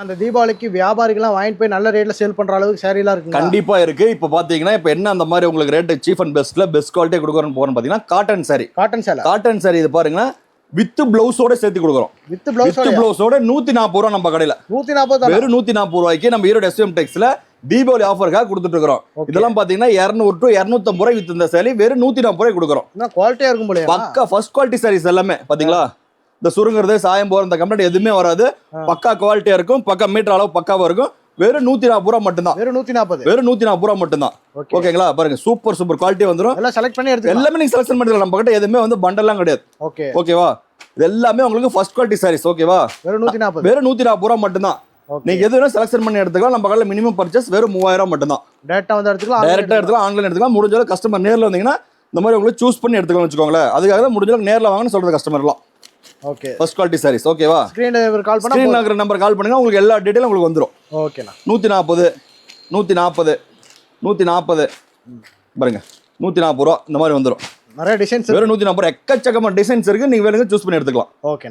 அந்த தீபாவளிக்கு வியாபாரிகள்லாம் வாங்கிட்டு போய் நல்ல ரேட்ல சேல் பண்ற அளவுக்கு சாரீலாம் இருக்குங்க. கண்டிப்பா இருக்கு. இப்போ பாத்தீங்கன்னா இப்போ என்ன அந்த மாதிரி உங்களுக்கு ரேட் சீப் அண்ட் பெஸ்ட்ல பெஸ்ட் குவாலிட்டி கொடுக்குறோம்னு போறோம் பாத்தீங்கன்னா காட்டன் சாரி. காட்டன் சேலை. காட்டன் சாரி இது பாருங்கன்னா வித் பிளவுஸோட சேர்த்து கொடுக்குறோம். வித் பிளவுஸோட 140 ரூபா நம்ம கடையில. 140 வெறும் 140 ரூபாய்க்கு நம்ம ஈரோடு எஸ்எம் டெக்ஸ்ல தீபாவளி ஆஃபருக்காக கொடுத்துட்டு இருக்கோம். இதெல்லாம் பாத்தீங்கன்னா 200 to 250 ரூபாய் வித் இந்த சாரி வெறும் 140 ரூபாய் கொடுக்குறோம். குவாலிட்டியா இருக்கும் போல. பக்கா ஃபர்ஸ்ட் குவாலிட்டி சாரீஸ் எல்லாமே பாத்தீங்களா? இந்த சுருங்குறது சாயம் போற இந்த கம்ப்ளைண்ட் எதுவுமே வராது. பக்கா குவாலிட்டியா இருக்கும். பக்கா மீட்டர் அளவு பக்காவா இருக்கும். வெறும் 140 ரூபா மட்டும்தான். வெறும் 140. வெறும் 140 ரூபா மட்டும்தான். ஓகேங்களா? பாருங்க சூப்பர் குவாலிட்டி வந்துரும். எல்லாம் செலக்ட் பண்ணி எடுத்துக்கலாம். எல்லாமே நீங்க செலக்ஷன் பண்ணிக்கலாம். நம்ம கிட்ட எதுவுமே வந்து பண்டல்லாம் கிடையாது. ஓகேவா? இது எல்லாமே உங்களுக்கு ஃபர்ஸ்ட் குவாலிட்டி சாரீஸ். ஓகேவா? வெறும் 140. வெறும் 140 ரூபா மட்டும்தான். நீங்க எது வேணா செலக்ஷன் பண்ணி எடுத்துக்கலாம். நம்ம கடையில மினிமம் பர்ச்சேஸ் வெறும் 3000 ரூபாய் மட்டும்தான். டைரக்டா வந்து எடுத்துக்கலாம். டைரக்டா எடுத்துக்கலாம், ஆன்லைன் எடுத்துக்கலாம். முடிஞ்ச அளவுக்கு கஸ்டமர் நேர்ல வந்தீங்கன்னா இந்த மாதிரி உங்களுக்கு சூஸ் பண்ணி எடுத்துக்கலாம்னு வச்சுக்கோங்களேன். அதுக்காக தான் முடிஞ்ச அளவுக்கு நேர்ல வாங்கன்னு சொல்றது கஸ்டமர்லாம். Okay, first quality saris. ஓகேவா? ஸ்கிரீன்ல கால் பண்ணா ஸ்கிரீன்ல இருக்கிற நம்பர் கால் பண்ணுங்க. உங்களுக்கு எல்லா டீடைலும் உங்களுக்கு வந்துரும். ஓகேண்ணா. 140 பாருங்க 140 ரூபா இந்த மாதிரி வந்துரும். நிறைய டிசைன்ஸ் வெறும் 140 எக்கச்சக்கமான டிசைன்ஸ் இருக்கு. நீங்க வேணுங்க சூஸ் பண்ணி எடுத்துக்கலாம். ஓகே.